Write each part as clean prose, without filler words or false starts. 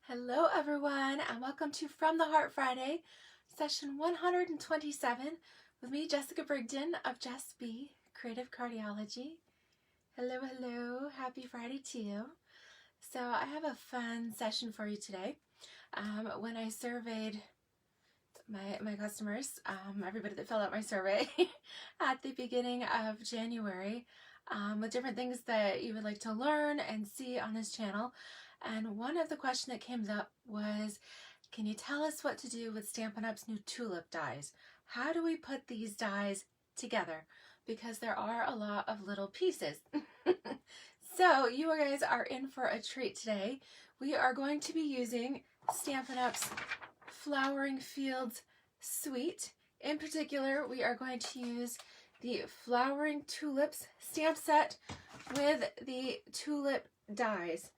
Hello everyone, and welcome to From the Heart Friday, session 127 with me, Jessica Brigden of Jess B, Creative Cardiology. Hello, hello, happy Friday to you. So I have a fun session for you today. When I surveyed my customers, everybody that filled out my survey at the beginning of January, with different things that you would like to learn and see on this channel. And one of the questions that came up was, can you tell us what to do with Stampin' Up's new Tulip dies? How do we put these dies together? Because there are a lot of little pieces. So you guys are in for a treat today. We are going to be using Stampin' Up's Flowering Fields Suite. In particular, we are going to use the Flowering Tulips stamp set with the Tulip dies.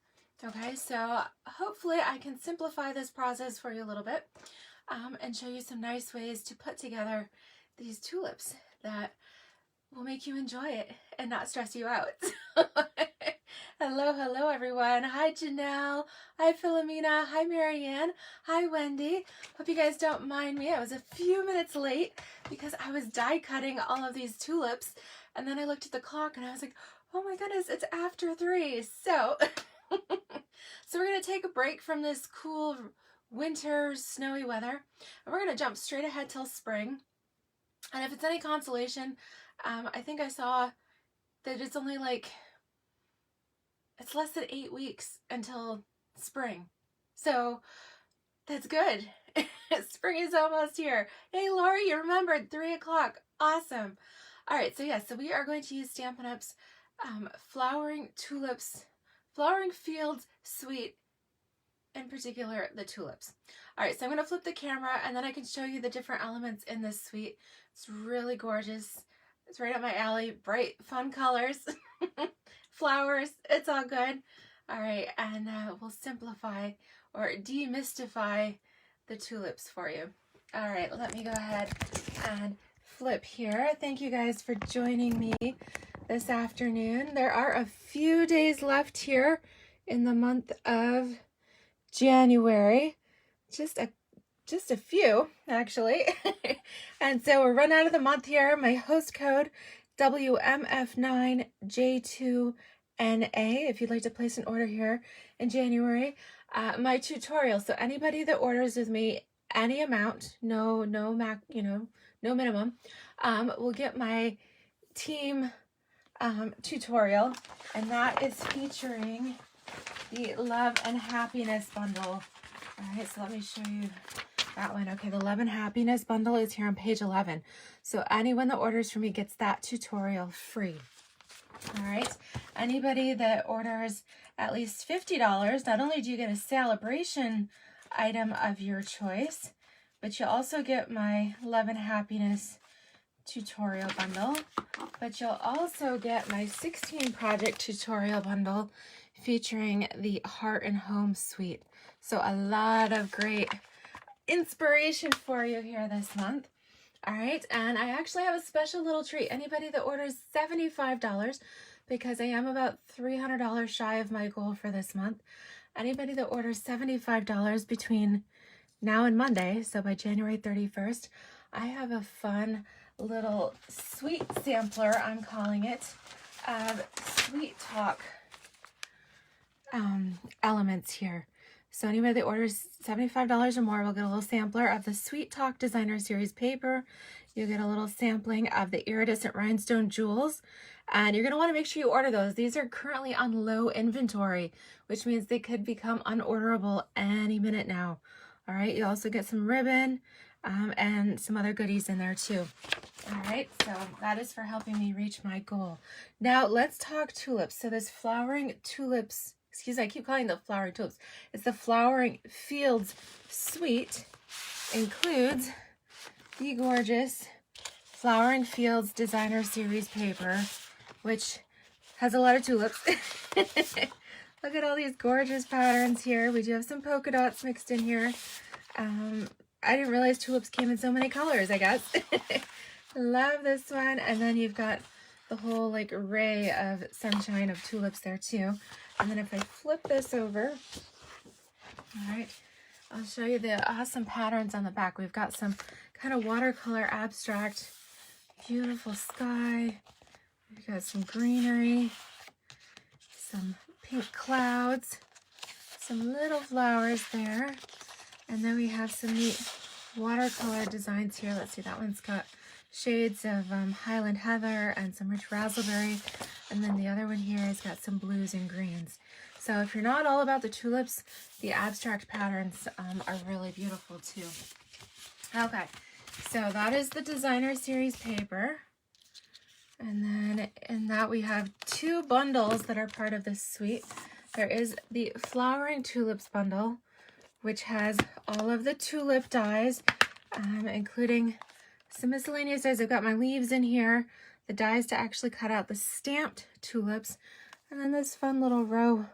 Okay, so hopefully I can simplify this process for you a little bit and show you some nice ways to put together these tulips that will make you enjoy it and not stress you out. Hello everyone. Hi Janelle. Hi Philomena. Hi Marianne. Hi Wendy. Hope you guys don't mind me. I was a few minutes late because I was die cutting all of these tulips, and then I looked at the clock and I was like, oh my goodness, it's after 3. So we're going to take a break from this cool winter snowy weather, and we're going to jump straight ahead till spring. And if it's any consolation, I think I saw that it's only it's less than 8 weeks until spring. So that's good. Spring is almost here. Hey Lori, you remembered 3 o'clock. Awesome. All right, so so we are going to use Stampin' Up's Flowering Fields Suite, in particular the tulips. All right, so I'm going to flip the camera and then I can show you the different elements in this suite. It's really gorgeous. It's right up my alley. Bright, fun colors, flowers. It's all good. All right, and we'll simplify or demystify the tulips for you. All right, let me go ahead and flip here. Thank you guys for joining me this afternoon. There are a few days left here in the month of January. Just a few, actually. And so we're running out of the month here. My host code WMF9J2NA if you'd like to place an order here in January. My tutorial, so anybody that orders with me any amount, no minimum, will get my team tutorial, and that is featuring the Love and Happiness bundle. All right, so let me show you that one. Okay, the Love and Happiness bundle is here on page 11. So anyone that orders from me gets that tutorial free. All right, anybody that orders at least $50, not only do you get a celebration item of your choice, but you also get my Love and Happiness tutorial bundle, but you'll also get my 16 project tutorial bundle featuring the Heart and Home suite. So a lot of great inspiration for you here this month. All right, and I actually have a special little treat. Anybody that orders $75, because I am about $300 shy of my goal for this month, anybody that orders $75 between now and Monday, so by January 31st, I have a fun little sweet sampler, I'm calling it, of Sweet Talk elements here. So anybody that orders $75 or more will get a little sampler of the Sweet Talk Designer Series paper. You'll get a little sampling of the Iridescent Rhinestone Jewels, and you're going to want to make sure you order those. These are currently on low inventory, which means they could become unorderable any minute now. All right, you also get some ribbon and some other goodies in there too. All right, so that is for helping me reach my goal. Now let's talk tulips. So this Flowering Tulips, excuse me, I keep calling them Flowering Tulips. It's the Flowering Fields Suite, includes the gorgeous Flowering Fields Designer Series paper, which has a lot of tulips. Look at all these gorgeous patterns here. We do have some polka dots mixed in here. I didn't realize tulips came in so many colors, I guess. Love this one. And then you've got the whole array of sunshine of tulips there too. And then if I flip this over, All right, I'll show you the awesome patterns on the back. We've got some kind of watercolor abstract, beautiful sky. We've got some greenery, some pink clouds, some little flowers there. And then we have some neat watercolor designs here. Let's see, that one's got shades of Highland Heather and some rich raspberry. And then the other one here has got some blues and greens. So if you're not all about the tulips, the abstract patterns are really beautiful too. Okay, so that is the designer series paper. And then in that we have 2 bundles that are part of this suite. There is the Flowering Tulips bundle, which has all of the tulip dies, including some miscellaneous dies. I've got my leaves in here, the dies to actually cut out the stamped tulips, and then this fun little row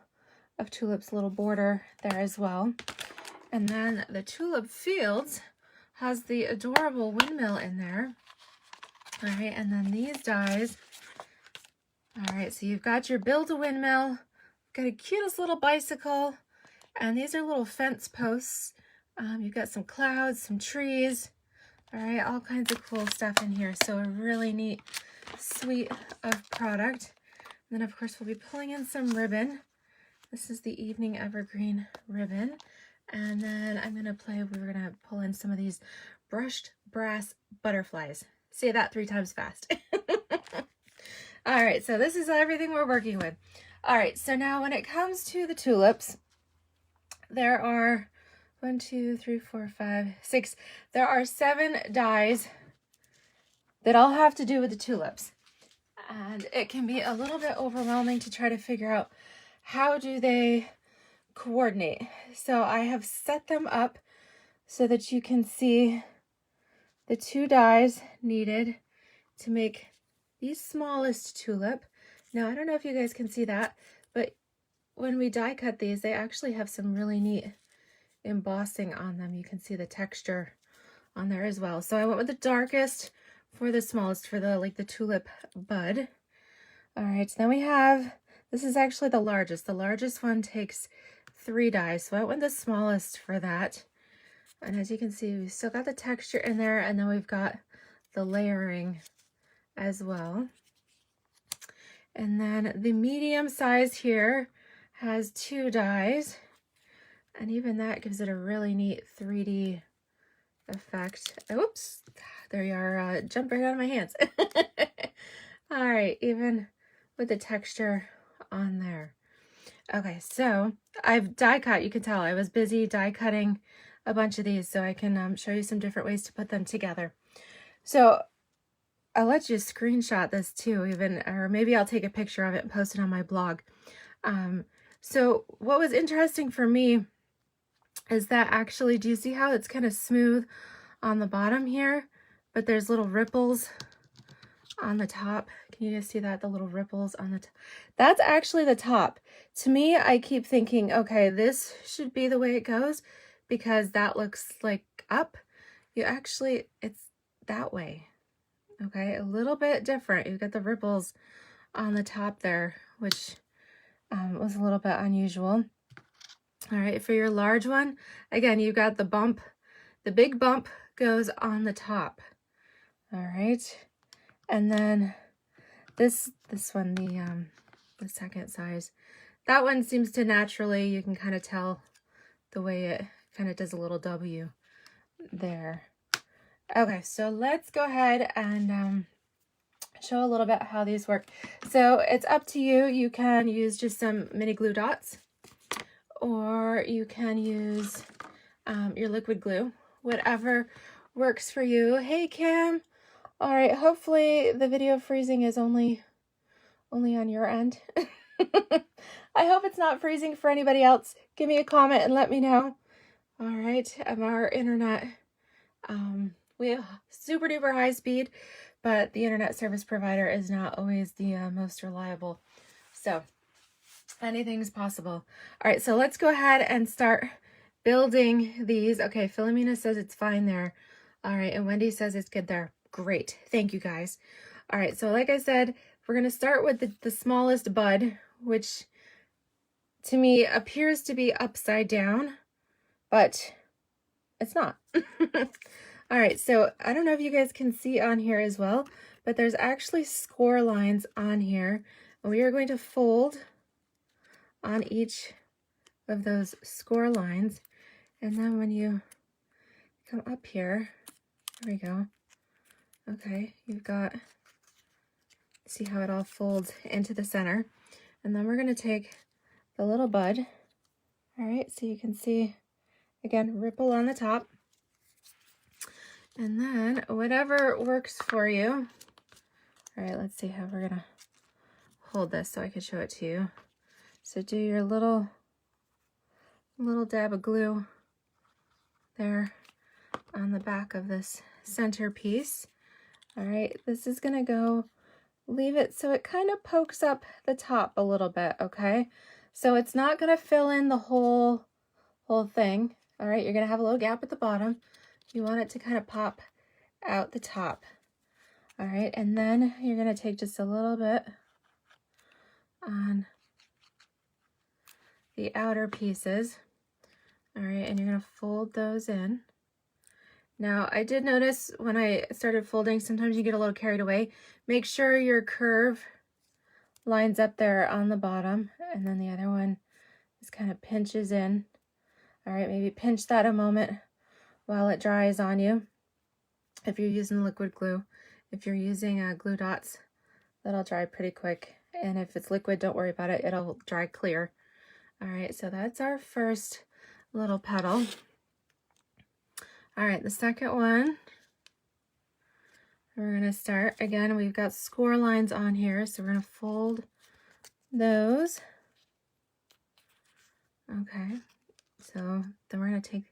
of tulips, little border there as well. And then the Tulip Fields has the adorable windmill in there. All right, and then these dies. All right, so you've got your Build-A-Windmill, got a cutest little bicycle, and these are little fence posts. You've got some clouds, some trees. All right, all kinds of cool stuff in here. So a really neat suite of product. And then of course we'll be pulling in some ribbon. This is the Evening Evergreen ribbon. And then we're gonna pull in some of these brushed brass butterflies. Say that 3 times fast. All right, so this is everything we're working with. All right, so now when it comes to the tulips, there are 1, 2, 3, 4, 5, 6. There are 7 dies that all have to do with the tulips. And it can be a little bit overwhelming to try to figure out how do they coordinate. So I have set them up so that you can see the 2 dies needed to make the smallest tulip. Now, I don't know if you guys can see that, but when we die cut these, they actually have some really neat embossing on them. You can see the texture on there as well. So I went with the darkest for the smallest, for the tulip bud. All right, so then we have, this is actually the largest. The largest one takes 3 dies, so I went with the smallest for that. And as you can see, we've still got the texture in there, and then we've got the layering as well. And then the medium size here has 2 dies, and even that gives it a really neat 3D effect. Oops, there you are, jumped right out of my hands. All right, even with the texture on there. Okay, so I've die cut, you can tell I was busy die cutting a bunch of these, so I can show you some different ways to put them together. So I'll let you screenshot this too, even, or maybe I'll take a picture of it and post it on my blog. So what was interesting for me is that actually, do you see how it's kind of smooth on the bottom here, but there's little ripples on the top? Can you guys see that? The little ripples on the top. That's actually the top. To me, I keep thinking, okay, this should be the way it goes because that looks like up. It's that way. Okay, a little bit different. You've got the ripples on the top there, which was a little bit unusual. All right, for your large one, again, you've got the bump. The big bump goes on the top. All right, and then this one, the second size, that one seems to naturally, you can kind of tell the way it kind of does a little W there. Okay, so let's go ahead and show a little bit how these work. So it's up to you. You can use just some mini glue dots, or you can use your liquid glue, whatever works for you. Hey, Kim. All right, hopefully the video freezing is only on your end. I hope it's not freezing for anybody else. Give me a comment and let me know. All right, our internet, we have super duper high speed, but the internet service provider is not always the most reliable. So anything's possible. All right, so let's go ahead and start building these. Okay, Philomena says it's fine there. All right, and Wendy says it's good there. Great, thank you guys. All right, so like I said, we're gonna start with the smallest bud, which to me appears to be upside down. but it's not. All right, so I don't know if you guys can see on here as well, but there's actually score lines on here. And we are going to fold on each of those score lines. And then when you come up here, there we go. Okay, you've got, see how it all folds into the center. And then we're going to take the little bud. All right, so you can see, again, ripple on the top. And then whatever works for you. All right, let's see how we're going to hold this so I can show it to you. So do your little dab of glue there on the back of this center piece. All right, this is going to go, leave it so it kind of pokes up the top a little bit, okay? So it's not going to fill in the whole thing. All right, you're going to have a little gap at the bottom. You want it to kind of pop out the top. All right, and then you're going to take just a little bit on the outer pieces. All right, and you're going to fold those in. Now, I did notice when I started folding, sometimes you get a little carried away. Make sure your curve lines up there on the bottom, and then the other one just kind of pinches in. All right, maybe pinch that a moment while it dries on you. If you're using liquid glue, if you're using glue dots, that'll dry pretty quick. And if it's liquid, don't worry about it. It'll dry clear. All right, so that's our first little petal. All right, the second one, we're going to start. Again, we've got score lines on here, so we're going to fold those. Okay, so then we're going to take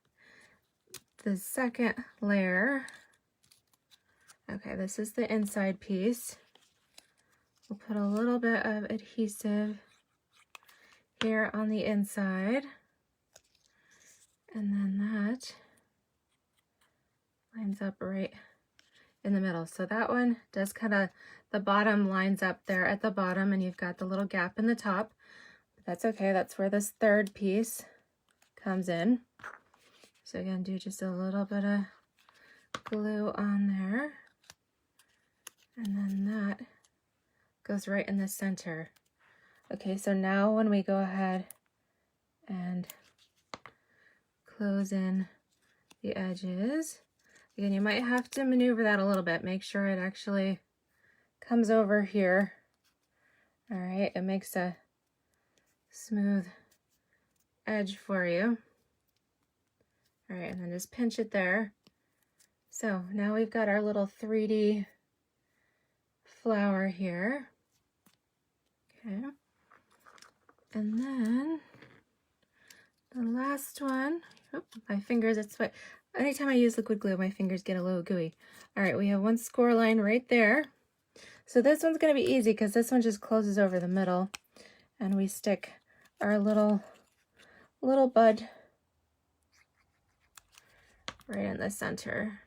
the second layer. Okay, this is the inside piece. We'll put a little bit of adhesive here on the inside, and then that lines up right in the middle. So that one does kind of, the bottom lines up there at the bottom, and you've got the little gap in the top. But that's okay, that's where this third piece comes in. So again, do just a little bit of glue on there, and then that goes right in the center. Okay, so now when we go ahead and close in the edges, again, you might have to maneuver that a little bit. Make sure it actually comes over here. All right, it makes a smooth edge for you. All right, and then just pinch it there. So now we've got our little 3D flower here. Okay. And then the last one, oh, my fingers, it's what, anytime I use liquid glue, my fingers get a little gooey. All right, we have one score line right there. So this one's going to be easy because this one just closes over the middle, and we stick our little bud right in the center.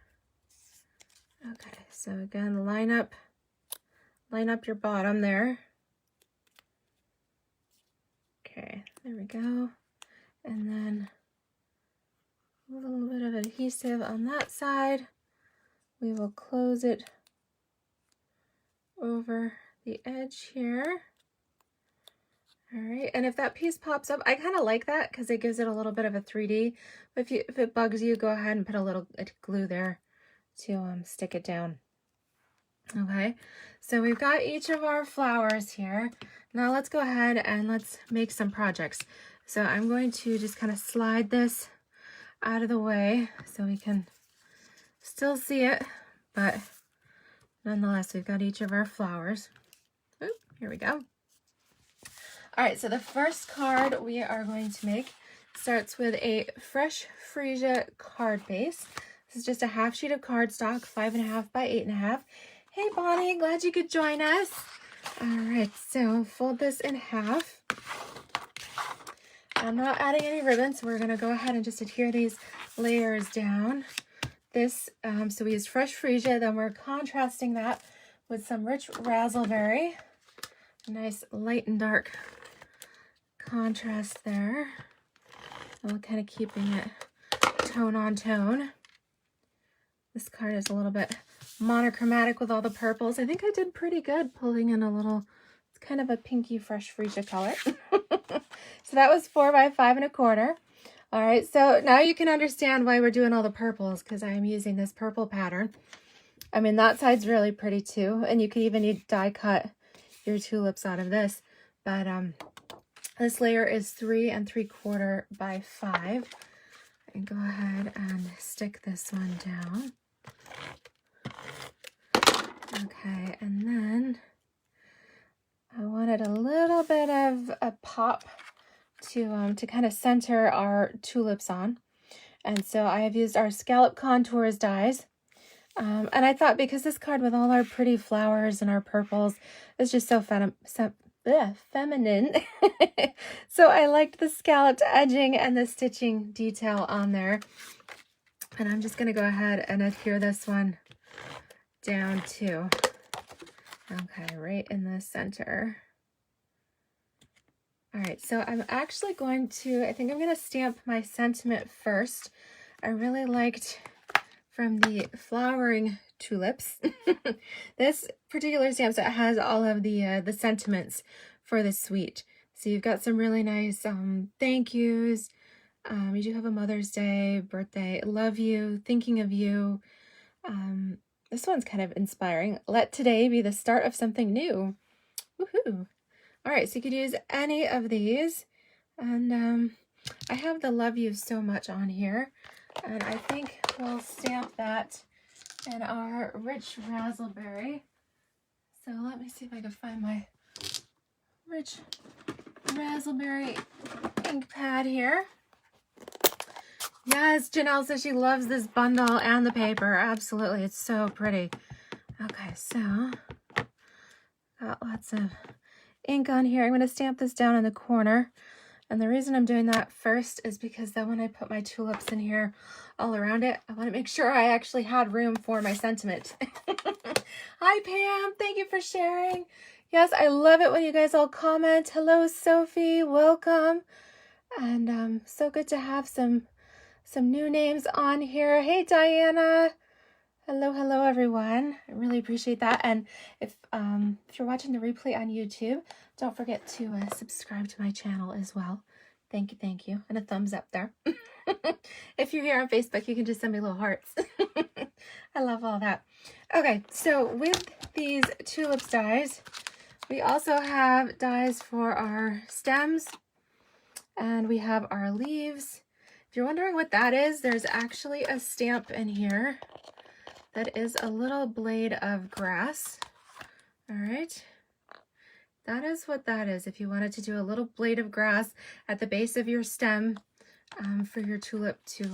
Okay, so again, line up your bottom there. Okay, there we go. And then a little bit of adhesive on that side. We will close it over the edge here. All right, and if that piece pops up, I kind of like that because it gives it a little bit of a 3D. But if it bugs you, go ahead and put a little glue there to stick it down. Okay, so we've got each of our flowers here. Now let's go ahead and let's make some projects. So I'm going to just kind of slide this out of the way so we can still see it, but nonetheless, we've got each of our flowers. Oop, here we go. All right, so the first card we are going to make starts with a fresh freesia card base. This is just a half sheet of cardstock, 5.5 by 8.5. Hey Bonnie, glad you could join us. All right, so fold this in half. I'm not adding any ribbons, so we're gonna go ahead and just adhere these layers down. This, so we use fresh freesia, then we're contrasting that with some rich raspberry. A nice light and dark contrast there. And we're kind of keeping it tone on tone. This card is a little bit monochromatic with all the purples. I think I did pretty good pulling in a little, it's kind of a pinky fresh freesia color. So that was 4 by 5 1/4. All right, so now you can understand why we're doing all the purples, because I am using this purple pattern. I mean, that side's really pretty too, and you could even die cut your tulips out of this. But this layer is 3 3/4 by 5. And go ahead and stick this one down. Okay, and then I wanted a little bit of a pop to kind of center our tulips on. And so I have used our Scallop Contours dies. And I thought, because this card with all our pretty flowers and our purples is just so feminine. So I liked the scalloped edging and the stitching detail on there. And I'm just going to go ahead and adhere this one down too. Okay, right in the center. All right, so I'm actually going to, I think I'm going to stamp my sentiment first. I really liked from the Flowering Tulips. This particular stamp set has all of the sentiments for the suite. So you've got some really nice thank yous. You do have a Mother's Day, birthday, love you, thinking of you. This one's kind of inspiring. Let today be the start of something new. Woohoo! All right, so you could use any of these. And I have the love you so much on here. And I think we'll stamp that in our rich raspberry. So let me see if I can find my rich raspberry ink pad here. Yes, Janelle says she loves this bundle and the paper. Absolutely, it's so pretty. Okay, so got lots of ink on here. I'm going to stamp this down in the corner. And the reason I'm doing that first is because then when I put my tulips in here all around it, I want to make sure I actually had room for my sentiment. Hi, Pam. Thank you for sharing. Yes, I love it when you guys all comment. Hello, Sophie. Welcome. And so good to have some new names on here. Hey, Diana. Hello, everyone. I really appreciate that. And if you're watching the replay on YouTube, don't forget to subscribe to my channel as well. Thank you. And a thumbs up there. If you're here on Facebook, you can just send me little hearts. I love all that. Okay, so with these tulips dies, we also have dies for our stems, and we have our leaves. If you're wondering what that is, there's actually a stamp in here that is a little blade of grass. All right. That is what that is. If you wanted to do a little blade of grass at the base of your stem for your tulip to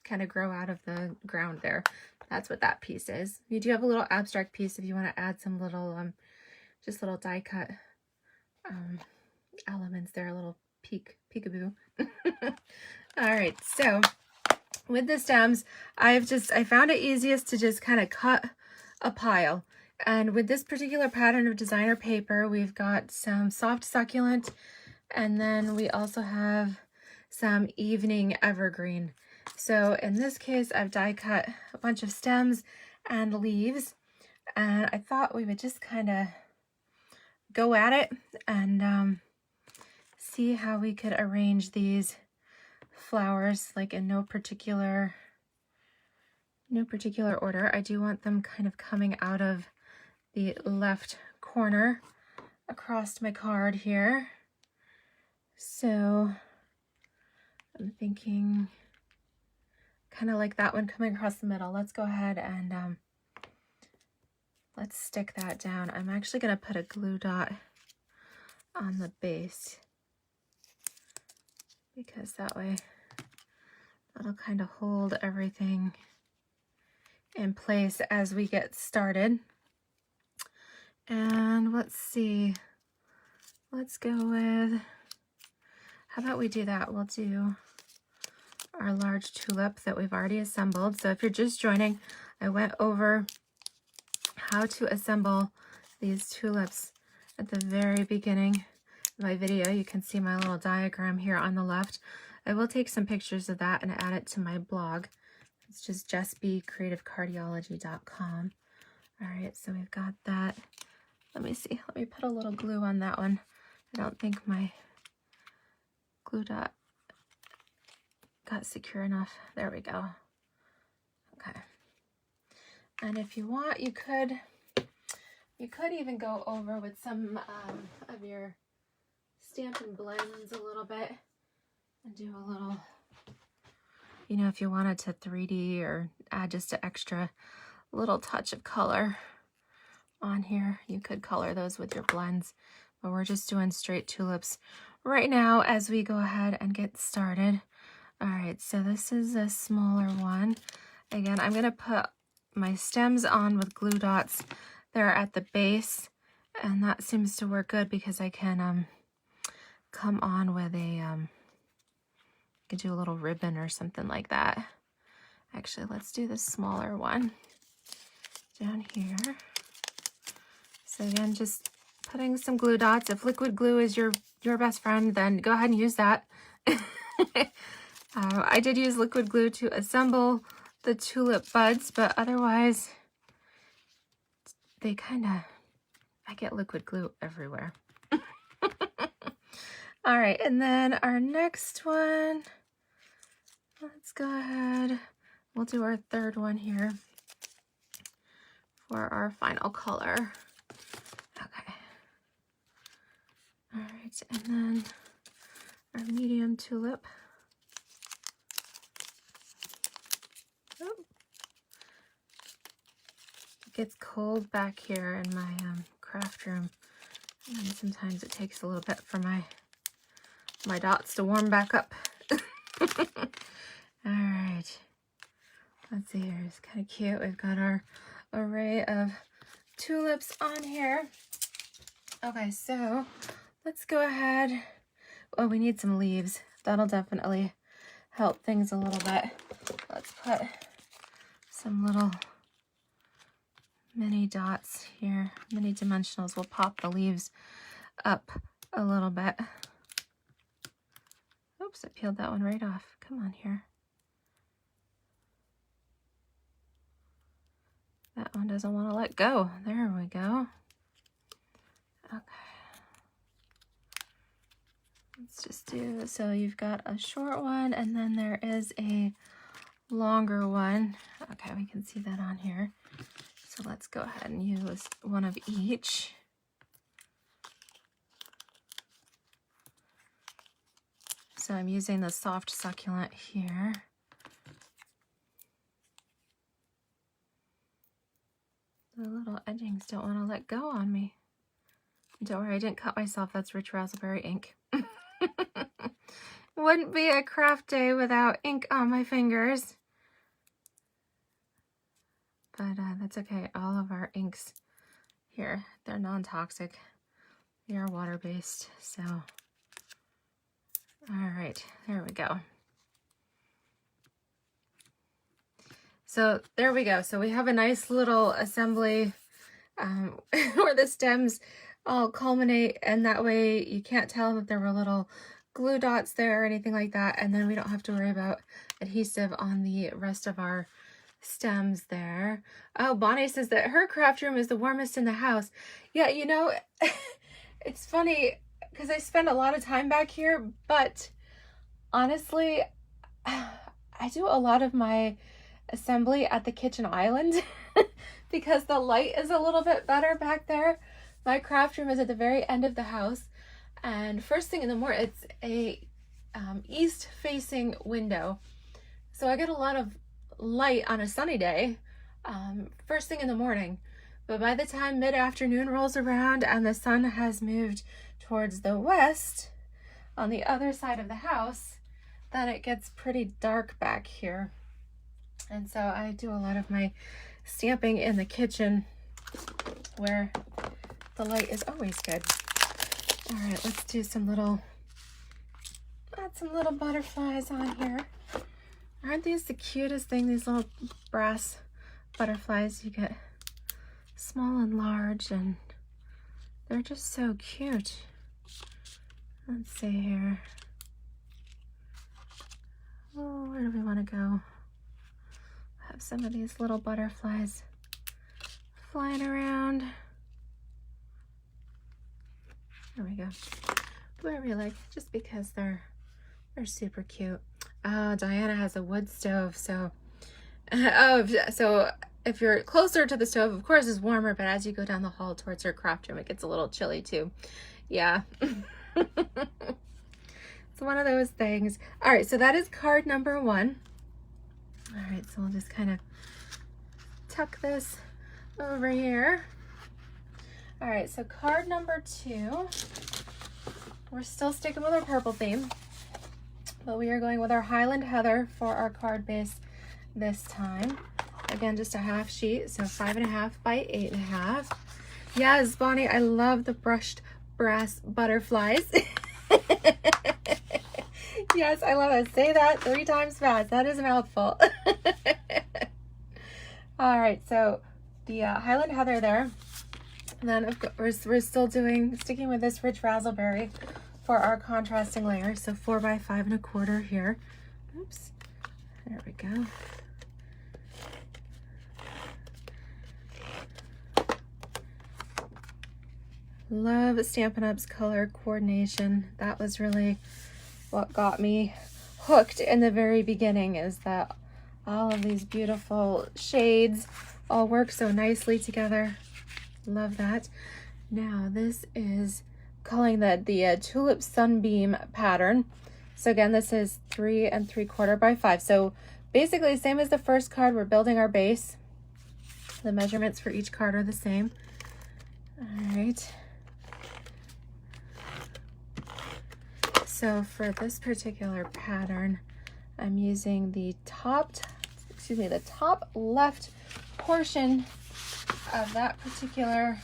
kind of grow out of the ground there. That's what that piece is. You do have a little abstract piece if you want to add some little, just little die cut elements there, a little peekaboo. All right, so with the stems, I found it easiest to just kind of cut a pile. And with this particular pattern of designer paper, we've got some soft succulent, and then we also have some evening evergreen. So in this case, I've die cut a bunch of stems and leaves, and I thought we would just kind of go at it and see how we could arrange these flowers like in no particular order. I do want them kind of coming out of the left corner across my card here. So I'm thinking kind of like that one coming across the middle. Let's go ahead and let's stick that down. I'm actually going to put a glue dot on the base because that way that'll kind of hold everything in place as we get started. And let's see, let's go with, how about we do that? We'll do our large tulip that we've already assembled. So if you're just joining, I went over how to assemble these tulips at the very beginning of my video. You can see my little diagram here on the left I will take some pictures of that and add it to my blog. It's just justbecreativecardiology.com. All right, so we've got that. Let me see. Let me put a little glue on that one. I don't think my glue dot got secure enough. There we go. Okay. And if you want, you could even go over with some of your Stampin' blends a little bit and do a little, you know, if you wanted to 3D or add just an extra little touch of color on here, you could color those with your blends. But we're just doing straight tulips right now as we go ahead and get started. All right, so this is a smaller one. Again, I'm going to put my stems on with glue dots there at the base, and that seems to work good because I can come on with a could do a little ribbon or something like that. Actually, let's do the smaller one down here. So again, just putting some glue dots. If liquid glue is your best friend, then go ahead and use that. I did use liquid glue to assemble the tulip buds, but otherwise they I get liquid glue everywhere. All right, and then our next one, let's go ahead. We'll do our third one here for our final color. Okay. All right, and then our medium tulip. Oh. It gets cold back here in my craft room, and sometimes it takes a little bit for my dots to warm back up. All right, let's see here. It's kind of cute. We've got our array of tulips on here. Okay, so let's go ahead. Oh, we need some leaves. That'll definitely help things a little bit. Let's put some little mini dots here, mini dimensionals. We'll pop the leaves up a little bit. Oops, I peeled that one right off. Come on here. That one doesn't want to let go. There we go. Okay. Let's just do, so you've got a short one and then there is a longer one. Okay, we can see that on here. So let's go ahead and use one of each. So I'm using the soft succulent here. The little edgings don't want to let go on me. Don't worry, I didn't cut myself. That's rich raspberry ink. Wouldn't be a craft day without ink on my fingers. But that's okay. All of our inks here, they're non-toxic. They are water-based, so. All right, there we go. So there we go. So we have a nice little assembly where the stems all culminate, and that way you can't tell that there were little glue dots there or anything like that, and then we don't have to worry about adhesive on the rest of our stems there. Oh, Bonnie says that her craft room is the warmest in the house. Yeah, you know, it's funny because I spend a lot of time back here, but honestly, I do a lot of my assembly at the kitchen island because the light is a little bit better back there. My craft room is at the very end of the house, and first thing in the morning, it's a east facing window, so I get a lot of light on a sunny day first thing in the morning. But by the time mid-afternoon rolls around and the sun has moved towards the west on the other side of the house, then it gets pretty dark back here. And so I do a lot of my stamping in the kitchen where the light is always good. All right, let's do some little, add some little butterflies on here. Aren't these the cutest thing, these little brass butterflies? You get small and large, and they're just so cute. Let's see here. some of these little butterflies flying around. There we go. Blue I really like just because they're super cute. Oh, Diana has a wood stove, so so if you're closer to the stove, of course it's warmer, but as you go down the hall towards her craft room, it gets a little chilly too. Yeah. It's one of those things. All right, so that is card number 1. All right, so we'll just kind of tuck this over here. All right, so card number 2. We're still sticking with our purple theme, but we are going with our Highland Heather for our card base this time. Again, just a half sheet, so 5.5 by 8.5. Yes, Bonnie, I love the brushed brass butterflies. Yes, I love it. Say that 3 times fast. That is a mouthful. All right, so the Highland Heather there. And then of course we're still sticking with this rich razzleberry for our contrasting layer. So 4 by 5.25 here. Oops. There we go. Love Stampin' Up's color coordination. That was really what got me hooked in the very beginning, is that all of these beautiful shades all work so nicely together. Love that. Now this is calling the Tulip Sunbeam pattern. So again, this is 3 3/4 by 5. So basically same as the first card, we're building our base. The measurements for each card are the same. All right. So for this particular pattern, I'm using the top left portion of that particular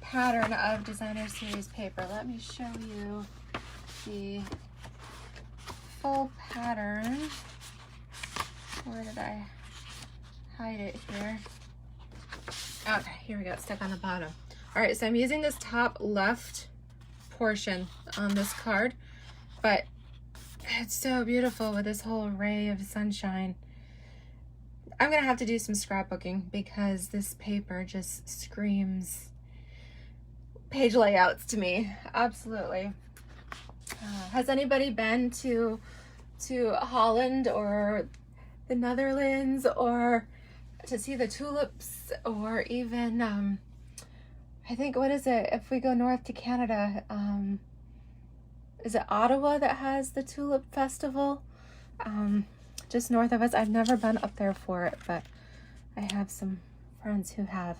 pattern of Designer Series paper. Let me show you the full pattern. Where did I hide it here? Okay, here we go, it's stuck on the bottom. All right, so I'm using this top left portion on this card, but it's so beautiful with this whole ray of sunshine. I'm gonna have to do some scrapbooking because this paper just screams page layouts to me. Absolutely. Has anybody been to Holland or the Netherlands, or to see the tulips, or even I think, what is it, if we go north to Canada, is it Ottawa that has the Tulip Festival? Just north of us. I've never been up there for it, but I have some friends who have.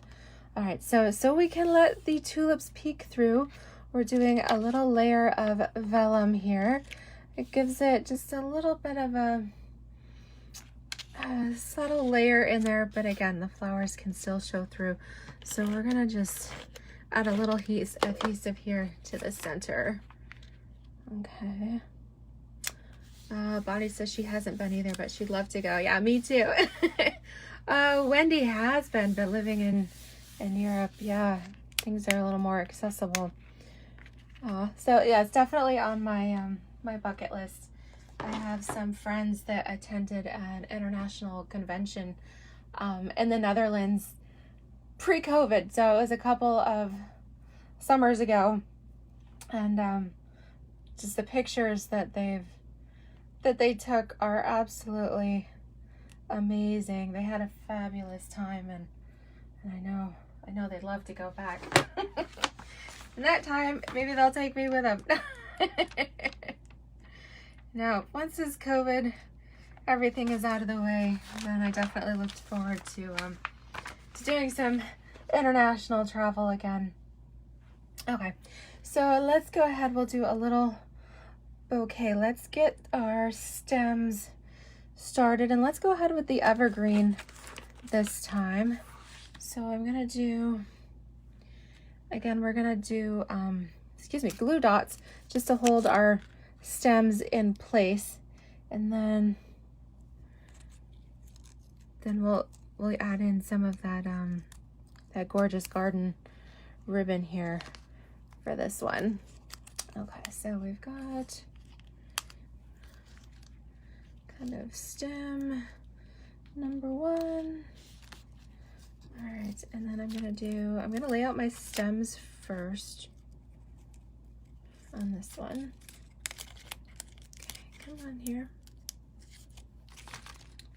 All right, so we can let the tulips peek through. We're doing a little layer of vellum here. It gives it just a little bit of a subtle layer in there, but again, the flowers can still show through. So we're gonna just add a little adhesive here to the center. Okay. Bonnie says she hasn't been either, but she'd love to go. Yeah, me too. Wendy has been, but living in Europe, yeah, things are a little more accessible. So yeah, it's definitely on my my bucket list. I have some friends that attended an international convention in the Netherlands pre-COVID, so it was a couple of summers ago, and just the pictures that they took are absolutely amazing. They had a fabulous time, and I know they'd love to go back. And that time, maybe they'll take me with them. Now, once this COVID, everything is out of the way, then I definitely look forward to doing some international travel again. Okay, so let's go ahead. We'll do a little bouquet. Let's get our stems started, and let's go ahead with the evergreen this time. So I'm gonna do, again, we're gonna do glue dots just to hold our stems in place, and then we'll add in some of that that gorgeous garden ribbon here for this one. Okay, so we've got kind of stem number 1. All right, and then I'm gonna lay out my stems first on this one. Okay, come on here.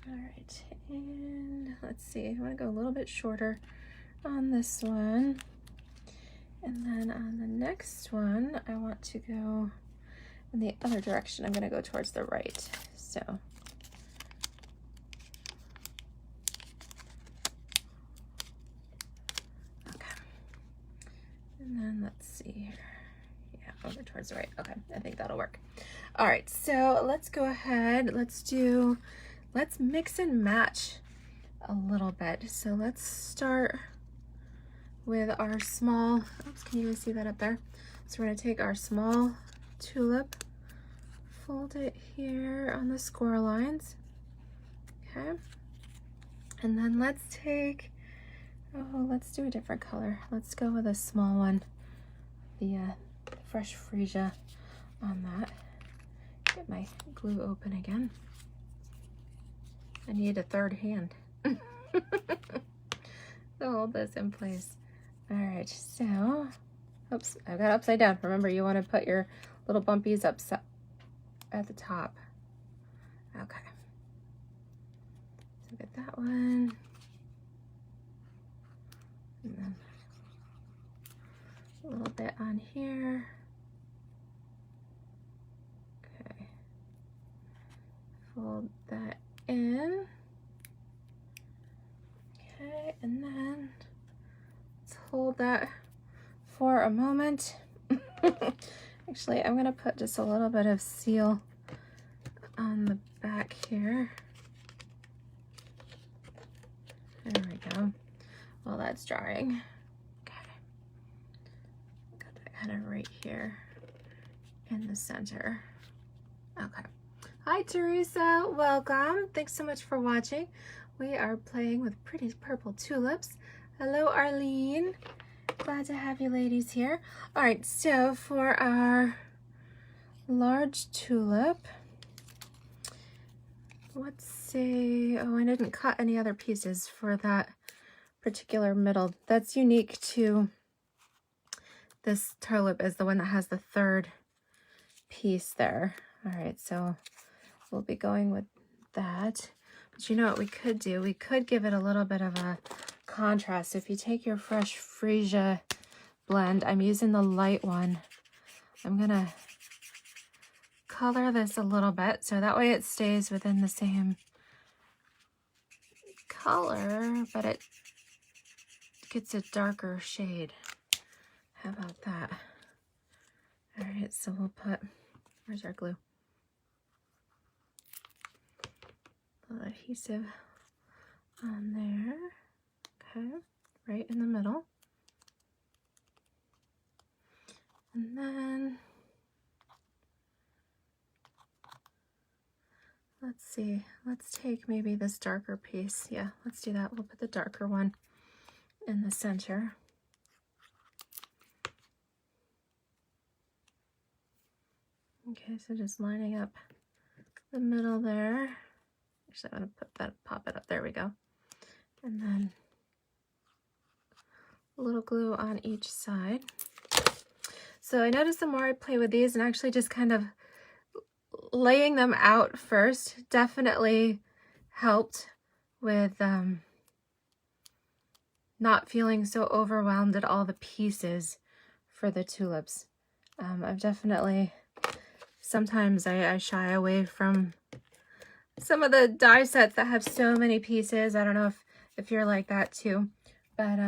All right, and let's see, I wanna go a little bit shorter on this one. And then on the next one, I want to go in the other direction. I'm gonna go towards the right, so. And then let's see here. Yeah, over towards the right. Okay, I think that'll work. All right, so let's go ahead. Let's mix and match a little bit. So let's start with our small, oops, can you guys see that up there? So we're gonna take our small tulip, fold it here on the score lines. Okay. And then let's take, oh, let's do a different color. Let's go with a small one, the fresh freesia on that. Get my glue open again. I need a third hand to hold this in place. All right, so, oops, I've got upside down. Remember, you want to put your little bumpies up at the top. Okay. So get that one. And then a little bit on here. Okay. Fold that in. Okay, and then let's hold that for a moment. Actually, I'm gonna put just a little bit of seal on the back here. There we go. While that's drying. Okay. Got that kind of right here in the center. Okay. Hi Teresa, welcome. Thanks so much for watching. We are playing with pretty purple tulips. Hello Arlene. Glad to have you ladies here. All right, so for our large tulip, let's see, oh, I didn't cut any other pieces for that particular middle. That's unique to this tulip, is the one that has the third piece there. All right, so we'll be going with that. But you know what we could do? We could give it a little bit of a contrast. If you take your fresh freesia blend, I'm using the light one. I'm gonna color this a little bit so that way it stays within the same color, but it gets a darker shade. How about that? All right, so we'll put, where's our glue? The adhesive on there. Okay, right in the middle. And then let's see, let's take maybe this darker piece. Yeah, let's do that. We'll put the darker one in the center. Okay, so just lining up the middle there. Actually, I'm gonna put that, pop it up. There we go. And then a little glue on each side. So I noticed the more I play with these and actually just kind of laying them out first definitely helped with not feeling so overwhelmed at all the pieces for the tulips. I've definitely, sometimes I shy away from some of the die sets that have so many pieces. I don't know if you're like that too, but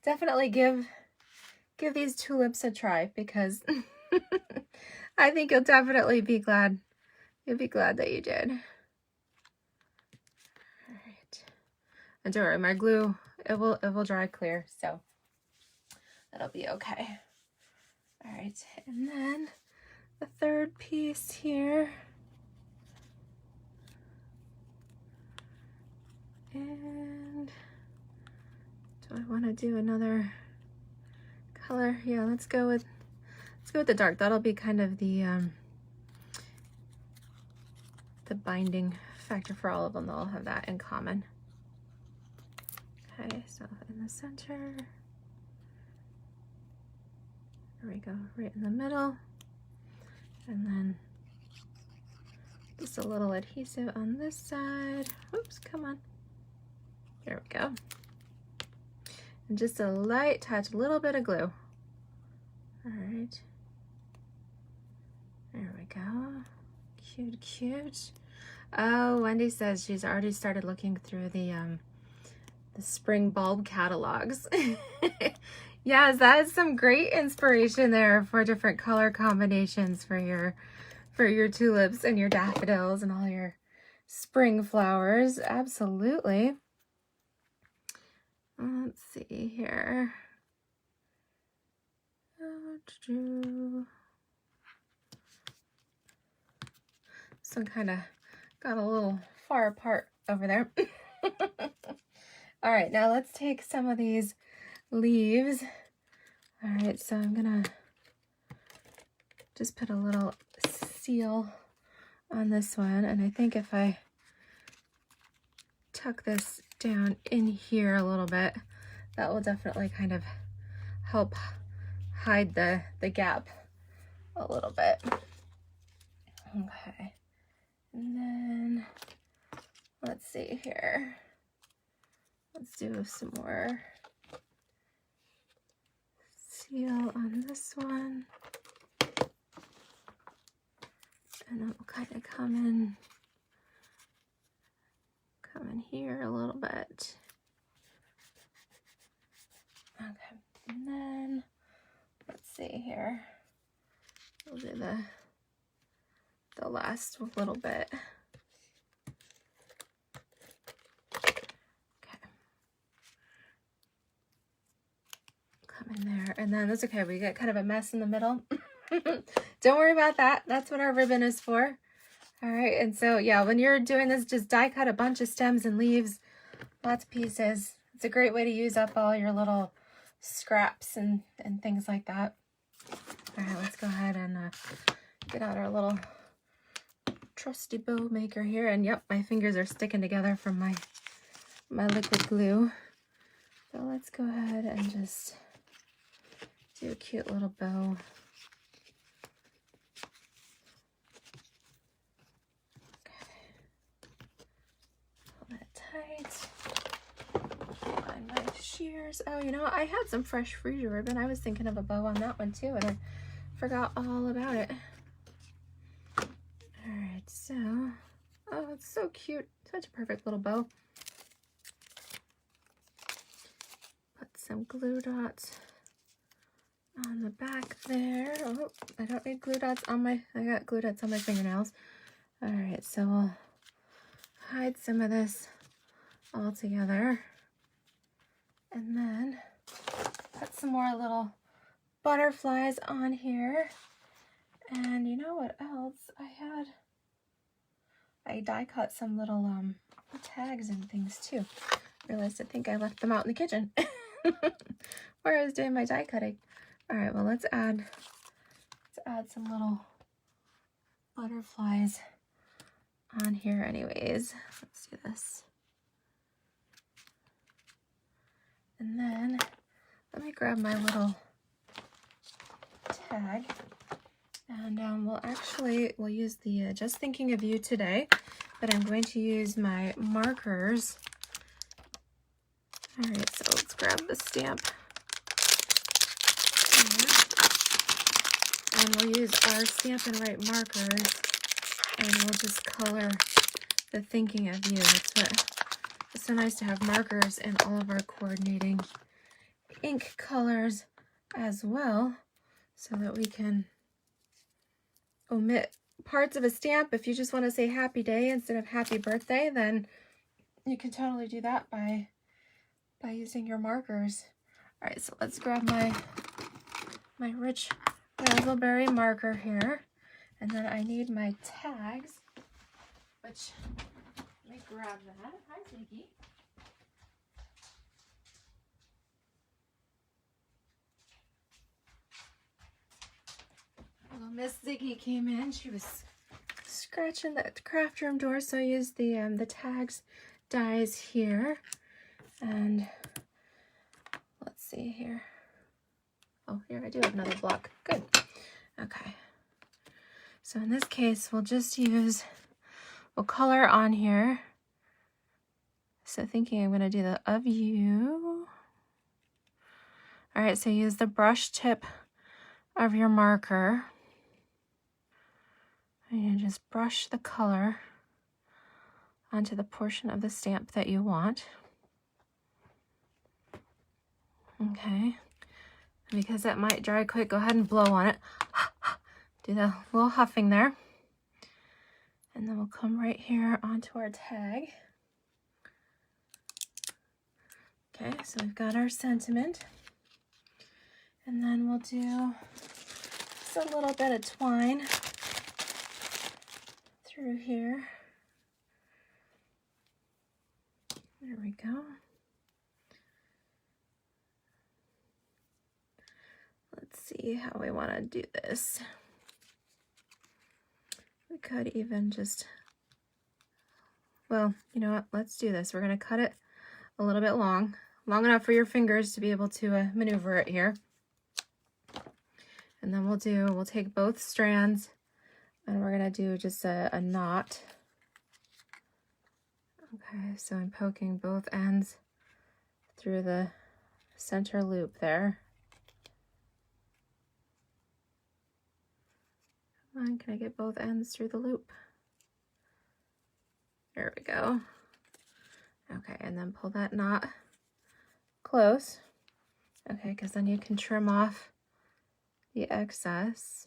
definitely give these tulips a try, because I think you'll definitely be glad. You'll be glad that you did. All right, and don't worry, my glue, it will dry clear, so that'll be okay. All right, and then the third piece here. And do I want to do another color? Yeah, let's go with the dark. That'll be kind of the binding factor for all of them. They'll all have that in common. Okay, so in the center. There we go, right in the middle. And then just a little adhesive on this side. Oops, come on. There we go. And just a light touch, a little bit of glue. All right. There we go. Cute, cute. Oh, Wendy says she's already started looking through the spring bulb catalogs. Yes, that is some great inspiration there for different color combinations for your tulips and your daffodils and all your spring flowers. Absolutely. Let's see here. This one kind of got a little far apart over there. All right, now let's take some of these leaves. All right, so I'm gonna just put a little seal on this one, and I think if I tuck this down in here a little bit, that will definitely kind of help hide the gap a little bit. Okay, and then let's see here. Let's do some more seal on this one. And it will kind of come in here a little bit. Okay, and then let's see here. We'll do the last little bit. Okay. Come in there, and then that's okay. We get kind of a mess in the middle. Don't worry about that. That's what our ribbon is for. All right, and so yeah, when you're doing this, just die cut a bunch of stems and leaves, lots of pieces. It's a great way to use up all your little scraps and things like that. All right, let's go ahead and get out our little trusty bow maker here. And yep, my fingers are sticking together from my liquid glue. So let's go ahead and just do a cute little bow. Find my shears. Oh, you know, I had some fresh freezer ribbon. I was thinking of a bow on that one too, and I forgot all about it. All right, so, oh, it's so cute. Such a perfect little bow. Put some glue dots on the back there. Oh, I don't need glue dots on I got glue dots on my fingernails. All right, so we'll hide some of this all together, and then put some more little butterflies on here. And you know what else I die cut some little tags and things too. Realized I think I left them out in the kitchen where I was doing my die cutting. All right, well, let's add some little butterflies on here anyways. Let's do this. And then let me grab my little tag, and we'll use the Just Thinking of You today, but I'm going to use my markers. All right, so let's grab the stamp here, and we'll use our Stampin' Write markers, and we'll just color the Thinking of You. It's so nice to have markers in all of our coordinating ink colors as well, so that we can omit parts of a stamp. If you just want to say happy day instead of happy birthday, then you can totally do that by using your markers. All right, so let's grab my rich raspberry marker here, and then I need my tags, which, let me grab that. Hi, Ziggy. Little Miss Ziggy came in. She was scratching the craft room door, so I use the tags dies here. And let's see here. Oh, here I do have another block. Good. Okay. So in this case, we'll just use, we'll color on here. So thinking I'm going to do the of you. All right, so use the brush tip of your marker. And you just brush the color onto the portion of the stamp that you want. Okay. And because that might dry quick, go ahead and blow on it. Do the little huffing there. And then we'll come right here onto our tag. Okay, so we've got our sentiment. And then we'll do just a little bit of twine through here. There we go. Let's see how we want to do this. We could even just, well, you know what? Let's do this. We're going to cut it a little bit long enough for your fingers to be able to maneuver it here. And then we'll take both strands and we're going to do just a knot. Okay, so I'm poking both ends through the center loop there. Come on, can I get both ends through the loop? There we go. Okay, and then pull that knot close. Okay, because then you can trim off the excess.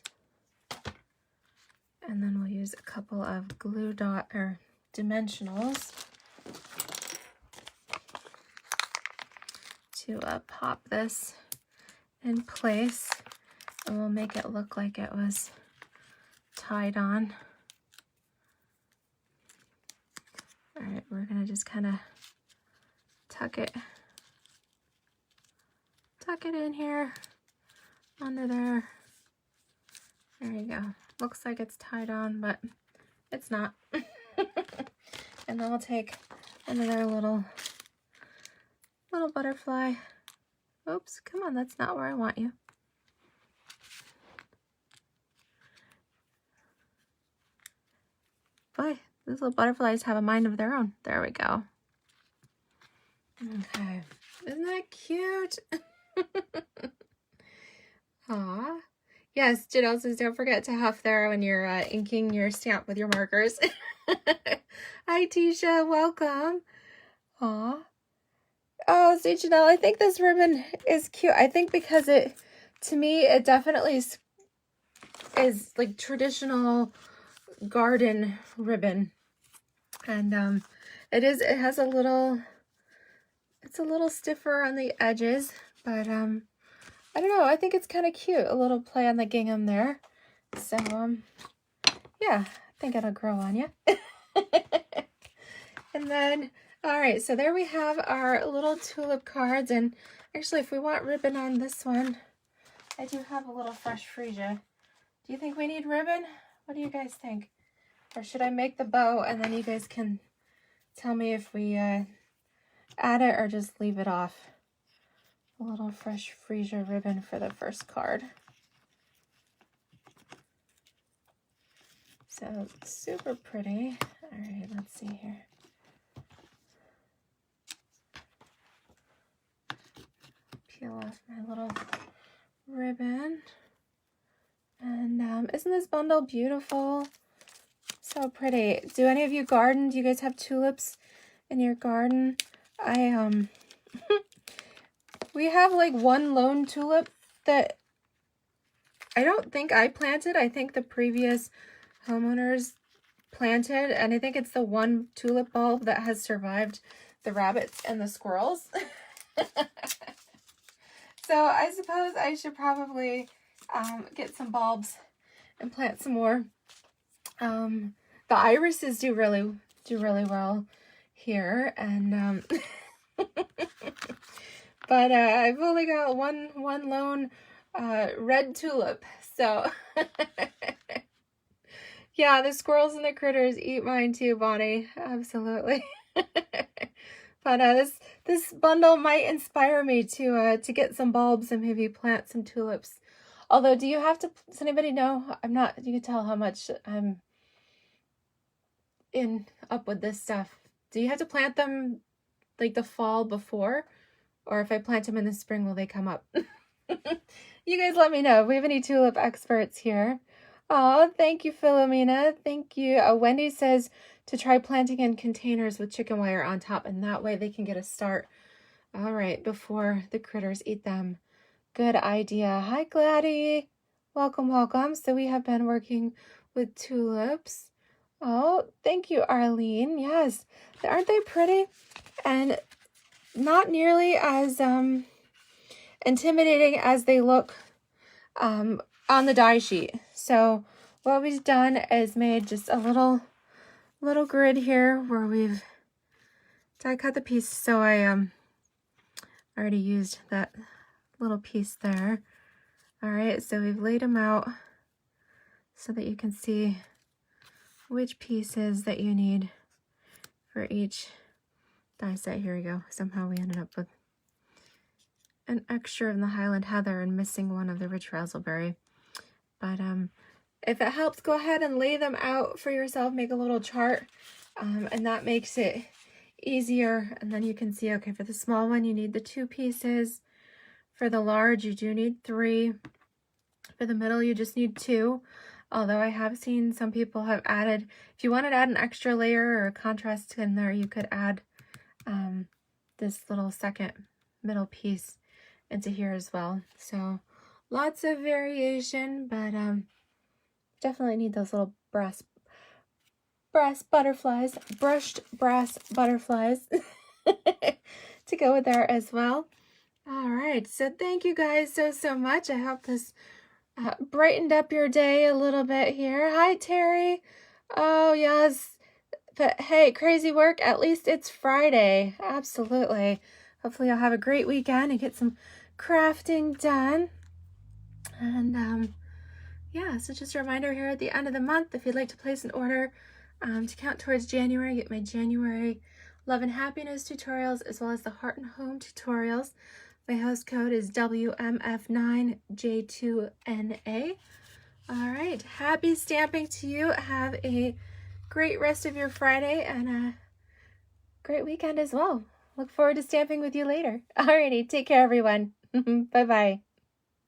And then we'll use a couple of glue dot or dimensionals to pop this in place, and we'll make it look like it was tied on. All right, we're gonna just kind of tuck it in here under there. There you go. Looks like it's tied on, but it's not. And then we'll take another little butterfly. Oops, come on, that's not where I want you. Boy, these little butterflies have a mind of their own. There we go. Okay, isn't that cute? Aw. Yes, Janelle says don't forget to huff there when you're inking your stamp with your markers. Hi, Tisha, welcome. Aw. Oh, see, Janelle, I think this ribbon is cute. I think because to me, it definitely is like traditional garden ribbon. And it has a little, it's a little stiffer on the edges, but I don't know, I think it's kind of cute, a little play on the gingham there. So yeah, I think it'll grow on you. And then, all right, so there we have our little tulip cards. And actually, if we want ribbon on this one, I do have a little fresh freesia. Do you think we need ribbon? What do you guys think? Or should I make the bow and then you guys can tell me if we add it or just leave it off? A little fresh freesia ribbon for the first card. So super pretty. All right, let's see here. Peel off my little ribbon. And isn't this bundle beautiful? So pretty. Do any of you garden? Do you guys have tulips in your garden? We have like one lone tulip that I don't think I planted. I think the previous homeowners planted, and I think it's the one tulip bulb that has survived the rabbits and the squirrels. So I suppose I should probably get some bulbs and plant some more. The irises do really well here, and but I've only got one lone red tulip, so Yeah, the squirrels and the critters eat mine too, Bonnie. Absolutely. But this bundle might inspire me to get some bulbs and maybe plant some tulips. Although, does anybody know? You can tell how much I'm up with this stuff. Do you have to plant them like the fall before? Or if I plant them in the spring, will they come up? You guys let me know if we have any tulip experts here. Oh, thank you, Philomena. Thank you. Wendy says to try planting in containers with chicken wire on top, and that way they can get a start. All right, before the critters eat them. Good idea. Hi, Gladdy. Welcome, welcome. So we have been working with tulips. Oh, thank you, Arlene. Yes, aren't they pretty? And not nearly as intimidating as they look on the die sheet. So what we've done is made just a little grid here where we've die cut the piece. So I already used that little piece there. All right, so we've laid them out so that you can see which pieces that you need for each die set. Here we go. Somehow we ended up with an extra of the Highland Heather and missing one of the rich raspberry. But if it helps, go ahead and lay them out for yourself. Make a little chart, and that makes it easier. And then you can see, okay, for the small one, you need the 2 pieces. For the large, you do need 3. For the middle, you just need 2. Although I have seen some people have added, if you wanted to add an extra layer or a contrast in there, you could add this little second middle piece into here as well. So lots of variation, but definitely need those little brushed brass butterflies to go with there as well. All right, so thank you guys so much. I hope this brightened up your day a little bit here. Hi, Terry. Oh, yes. But hey, crazy work. At least it's Friday. Absolutely. Hopefully you'll have a great weekend and get some crafting done. And yeah, so just a reminder here at the end of the month, if you'd like to place an order to count towards January, get my January Love and Happiness tutorials as well as the Heart and Home tutorials. My host code is WMF9J2NA. All right, happy stamping to you. Have a great rest of your Friday and a great weekend as well. Look forward to stamping with you later. Alrighty, take care, everyone. Bye-bye.